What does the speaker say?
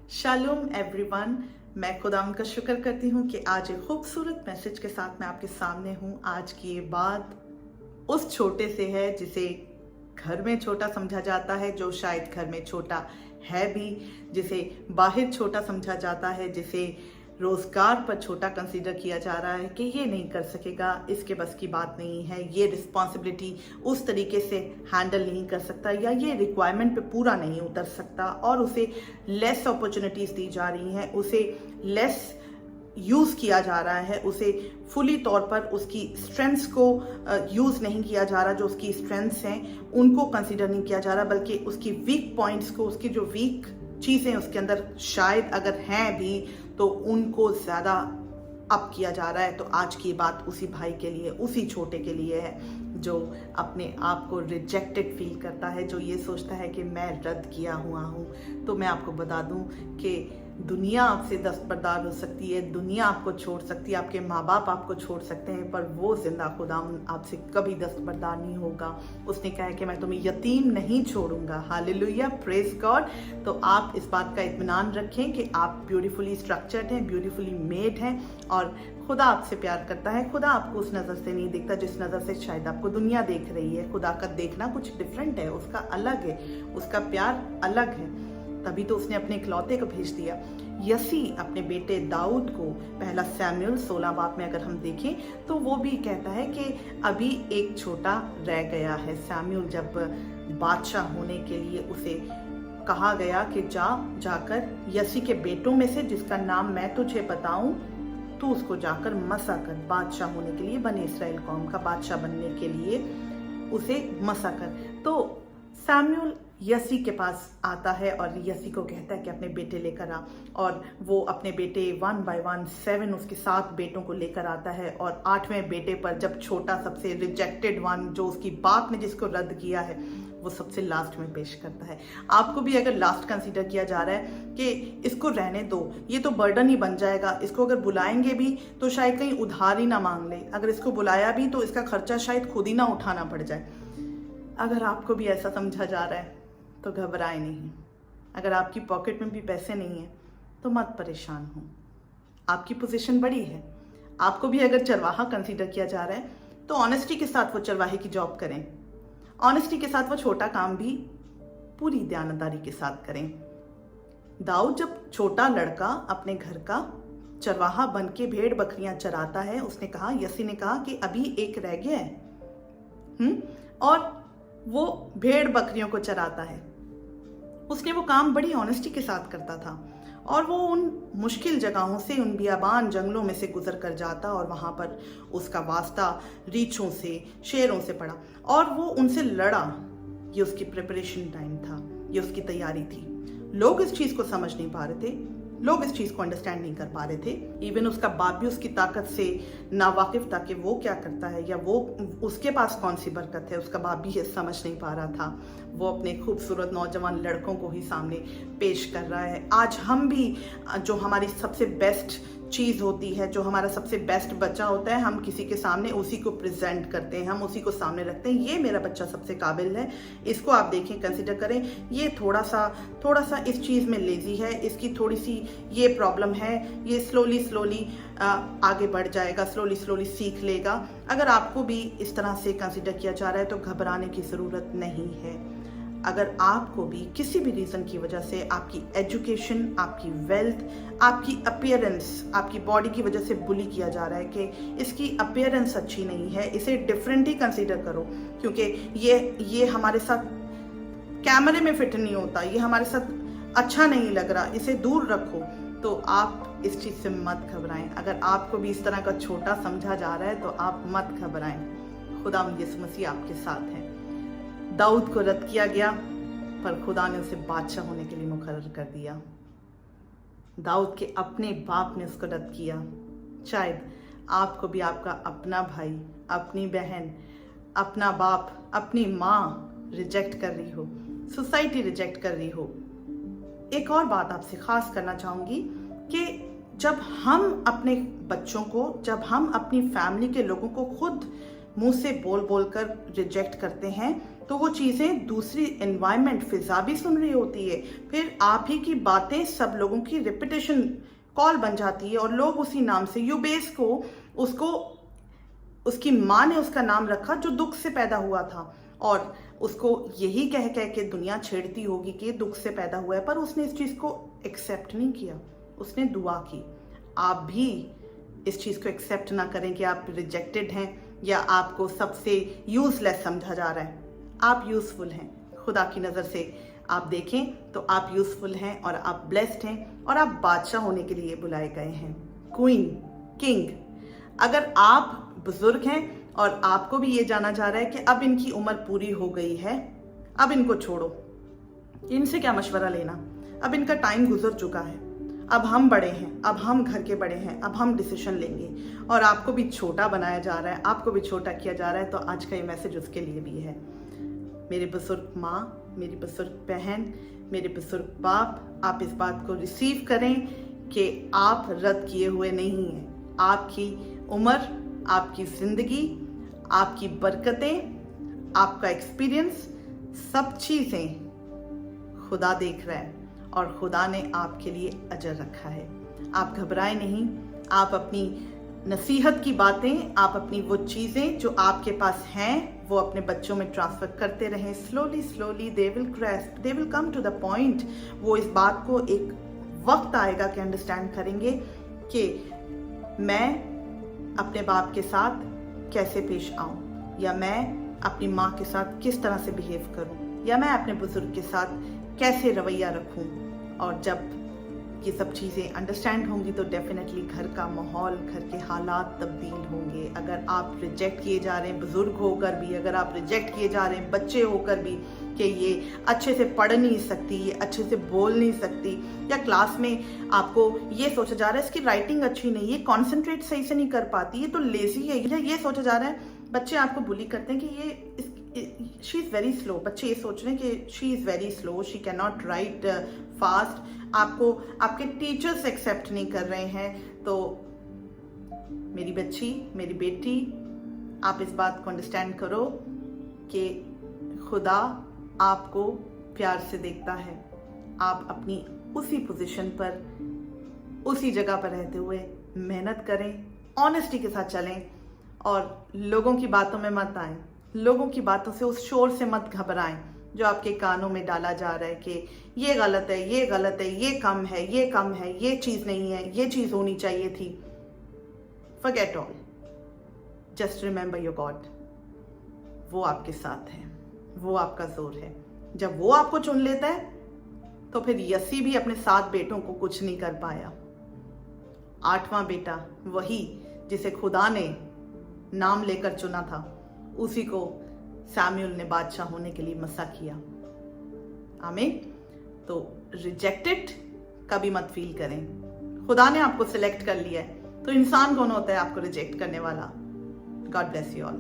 Shalom everyone. मैं खुदाम का शुक्र करती हूँ कि आज एक खूबसूरत मैसेज के साथ मैं आपके सामने हूँ। आज की ये बात उस छोटे से है जिसे घर में छोटा समझा जाता है, जो शायद घर में छोटा है भी, जिसे बाहर छोटा समझा जाता है, जिसे रोजगार पर छोटा कंसीडर किया जा रहा है कि ये नहीं कर सकेगा, इसके बस की बात नहीं है, ये रिस्पॉन्सिबिलिटी उस तरीके से हैंडल नहीं कर सकता, या ये रिक्वायरमेंट पे पूरा नहीं उतर सकता, और उसे लेस अपॉर्चुनिटीज दी जा रही हैं, उसे लेस यूज़ किया जा रहा है, उसे फुली तौर पर उसकी स्ट्रेंथ्स को यूज़ नहीं किया जा रहा, जो उसकी स्ट्रेंथ्स हैं उनको कंसीडर नहीं किया जा रहा, बल्कि उसकी वीक पॉइंट्स को, उसकी जो वीक चीज़ें उसके अंदर शायद अगर हैं भी तो उनको ज़्यादा अप किया जा रहा है। तो आज की बात उसी भाई के लिए, उसी छोटे के लिए है जो अपने आप को रिजेक्टेड फील करता है, जो ये सोचता है कि मैं रद्द किया हुआ हूँ। तो मैं आपको बता दूँ कि दुनिया आपसे दस्तबरदार हो सकती है, दुनिया आपको छोड़ सकती है, आपके माँ बाप आपको छोड़ सकते हैं, पर वो जिंदा खुदा आपसे कभी दस्तबरदार नहीं होगा। उसने कहा है कि मैं तुम्हें यतीम नहीं छोड़ूंगा। Hallelujah, praise God. तो आप इस बात का इत्मीनान रखें कि आप ब्यूटीफुली स्ट्रक्चर्ड हैं, ब्यूटीफुली मेड हैं, और खुदा आपसे प्यार करता है। खुदा आपको उस नज़र से नहीं देखता जिस नज़र से शायद आपको दुनिया देख रही है। खुदा का देखना कुछ डिफरेंट है, उसका अलग है, उसका प्यार अलग है। तभी तो उसने अपने इकलौते को भेज दिया। यसी अपने बेटे दाऊद को, पहला सैमुएल 16 बाब में अगर हम देखें तो वो भी कहता है कि अभी एक छोटा रह गया है। सैमुएल जब बादशाह होने के लिए उसे कहा गया कि जाकर यसी के बेटों में से जिसका नाम मैं तुझे बताऊं, तो उसको जाकर मसा कर, बादशाह होने के लिए, बने इस्राएल कौम का बादशाह बनने के लिए उसे मसा कर। तो सैमुएल यसी के पास आता है और यसी को कहता है कि अपने बेटे लेकर आ, और वो अपने बेटे 1 by 1 7 उसके 7 बेटों को लेकर आता है, और 8वें बेटे पर जब छोटा, सबसे रिजेक्टेड वन, जो उसकी बाप ने जिसको रद्द किया है, वो सबसे लास्ट में पेश करता है। आपको भी अगर लास्ट कंसीडर किया जा रहा है कि इसको रहने दो, ये तो बर्डन ही बन जाएगा, इसको अगर बुलाएंगे भी तो शायद कहीं उधार ही ना मांग ले, अगर इसको बुलाया भी तो इसका खर्चा शायद खुद ही ना उठाना पड़ जाए। अगर आपको भी ऐसा समझा जा रहा है तो घबराए नहीं। अगर आपकी पॉकेट में भी पैसे नहीं है तो मत परेशान हो, आपकी पोजीशन बड़ी है। आपको भी अगर चरवाहा कंसीडर किया जा रहा है तो ऑनेस्टी के साथ वो चरवाहे की जॉब करें, ऑनेस्टी के साथ वो छोटा काम भी पूरी दयानतदारी के साथ करें। दाऊद जब छोटा लड़का अपने घर का चरवाहा बन के भेड़ बकरियां चराता है, उसने कहा, यसी ने कहा कि अभी एक रह गया है, और वो भेड़ बकरियों को चराता है। उसने वो काम बड़ी ऑनेस्टी के साथ करता था, और वो उन मुश्किल जगहों से, उन बियाबान जंगलों में से गुजर कर जाता, और वहां पर उसका वास्ता रीछों से, शेरों से पड़ा, और वो उनसे लड़ा। ये उसकी प्रिपरेशन टाइम था, ये उसकी तैयारी थी। लोग इस चीज को समझ नहीं पा रहे थे, लोग इस चीज को अंडरस्टैंड नहीं कर पा रहे थे। इवन उसका बाप भी उसकी ताकत से नावाकिफ था कि वो क्या करता है, या वो उसके पास कौन सी बरकत है, उसका बाप भी ये समझ नहीं पा रहा था। वो अपने खूबसूरत नौजवान लड़कों को ही सामने पेश कर रहा है। आज हम भी, जो हमारी सबसे बेस्ट चीज़ होती है, जो हमारा सबसे बेस्ट बच्चा होता है, हम किसी के सामने उसी को प्रेजेंट करते हैं, हम उसी को सामने रखते हैं। ये मेरा बच्चा सबसे काबिल है, इसको आप देखें, कंसिडर करें। ये थोड़ा सा इस चीज़ में लेजी है, इसकी थोड़ी सी ये प्रॉब्लम है, ये स्लोली आगे बढ़ जाएगा, स्लोली सीख लेगा। अगर आपको भी इस तरह से कंसिडर किया जा रहा है तो घबराने की ज़रूरत नहीं है। अगर आपको भी किसी भी रीज़न की वजह से आपकी एजुकेशन, आपकी वेल्थ, आपकी अपीयरेंस, आपकी बॉडी की वजह से बुली किया जा रहा है कि इसकी अपीयरेंस अच्छी नहीं है, इसे डिफरेंट ही कंसीडर करो, क्योंकि ये हमारे साथ कैमरे में फिट नहीं होता, ये हमारे साथ अच्छा नहीं लग रहा, इसे दूर रखो, तो आप इस चीज़ से मत घबराएं। अगर आपको भी इस तरह का छोटा समझा जा रहा है तो आप मत घबराएं। खुदा यीशु मसीह आपके साथ है। दाऊद को रद्द किया गया, पर खुदा ने उसे बादशाह होने के लिए मुकर्रर कर दिया। दाऊद के अपने बाप ने उसको रद्द किया। शायद आपको भी आपका अपना भाई, अपनी बहन, अपना बाप, अपनी माँ रिजेक्ट कर रही हो, सोसाइटी रिजेक्ट कर रही हो। एक और बात आपसे खास करना चाहूँगी कि जब हम अपने बच्चों को, जब हम अपनी फैमिली के लोगों को खुद मुंह से बोल कर रिजेक्ट करते हैं, तो वो चीज़ें दूसरी एनवायरनमेंट फिजा भी सुन रही होती है, फिर आप ही की बातें सब लोगों की रिपीटेशन कॉल बन जाती है और लोग उसी नाम से यूबेस को उसको उसकी माँ ने उसका नाम रखा जो दुख से पैदा हुआ था, और उसको यही कह कह के दुनिया छेड़ती होगी कि दुख से पैदा हुआ है, पर उसने इस चीज़ को एक्सेप्ट नहीं किया, उसने दुआ की। आप भी इस चीज़ को एक्सेप्ट ना करें कि आप रिजेक्टेड हैं या आपको सबसे यूजलेस समझा जा रहा है। आप यूजफुल हैं, खुदा की नज़र से आप देखें तो आप यूजफुल हैं और आप ब्लेस्ड हैं और आप बादशाह होने के लिए बुलाए गए हैं, क्वीन, किंग। अगर आप बुजुर्ग हैं और आपको भी ये जाना जा रहा है कि अब इनकी उम्र पूरी हो गई है, अब इनको छोड़ो, इनसे क्या मशवरा लेना, अब इनका टाइम गुजर चुका है, अब हम बड़े हैं, अब हम घर के बड़े हैं, अब हम डिसीजन लेंगे, और आपको भी छोटा बनाया जा रहा है, आपको भी छोटा किया जा रहा है, तो आज का ये मैसेज उसके लिए भी है। मेरे बुजुर्ग माँ, मेरी बुजुर्ग बहन, मेरे बुजुर्ग बाप, आप इस बात को रिसीव करें कि आप रद्द किए हुए नहीं हैं। आपकी उम्र, आपकी ज़िंदगी, आपकी बरकतें, आपका एक्सपीरियंस, सब चीज़ें खुदा देख रहा है और खुदा ने आपके लिए अजर रखा है। आप घबराए नहीं, आप अपनी नसीहत की बातें, आप अपनी वो चीज़ें जो आपके पास हैं वो अपने बच्चों में ट्रांसफ़र करते रहें। Slowly slowly they will grasp, they will come to the point. वो इस बात को एक वक्त आएगा कि अंडरस्टैंड करेंगे कि मैं अपने बाप के साथ कैसे पेश आऊँ, या मैं अपनी माँ के साथ किस तरह से बिहेव करूँ, या मैं अपने बुजुर्ग के साथ कैसे रवैया रखूँ। और जब ये सब चीज़ें अंडरस्टैंड होंगी तो डेफिनेटली घर का माहौल, घर के हालात तब्दील होंगे। अगर आप रिजेक्ट किए जा रहे हैं बुजुर्ग होकर भी, अगर आप रिजेक्ट किए जा रहे हैं बच्चे होकर भी कि ये अच्छे से पढ़ नहीं सकती, ये अच्छे से बोल नहीं सकती, या क्लास में आपको ये सोचा जा रहा है इसकी राइटिंग अच्छी नहीं है, कॉन्सेंट्रेट सही से नहीं कर पाती, ये तो लेजी है, या ये सोचा जा रहा है, बच्चे आपको बुली करते हैं कि ये शी इज़ वेरी स्लो, बच्चे ये सोच रहे हैं कि she is very slow, she can not right fast, आपको आपके टीचर्स एक्सेप्ट नहीं कर रहे हैं। तो मेरी बच्ची, मेरी बेटी, आप इस बात को अंडरस्टैंड करो कि खुदा आपको प्यार से देखता है। आप अपनी उसी पोजीशन पर, उसी जगह पर रहते हुए मेहनत करें, ऑनेस्टी के साथ चलें और लोगों की बातों में मत आएं, लोगों की बातों से, उस शोर से मत घबराएं जो आपके कानों में डाला जा रहा है कि ये गलत है, ये गलत है, ये कम है, ये कम है, ये चीज़ नहीं है, ये चीज़ होनी चाहिए थी। Forget all. Just remember your God. वो आपके साथ है, वो आपका जोर है। जब वो आपको चुन लेता है तो फिर यसी भी अपने 7 बेटों को कुछ नहीं कर पाया। 8वां बेटा वही जिसे खुदा ने नाम लेकर चुना था, उसी को सैमुअल ने बादशाह होने के लिए मसा किया। आमीन। तो रिजेक्टेड कभी मत फील करें। खुदा ने आपको सिलेक्ट कर लिया है, तो इंसान कौन होता है आपको रिजेक्ट करने वाला? God bless you all.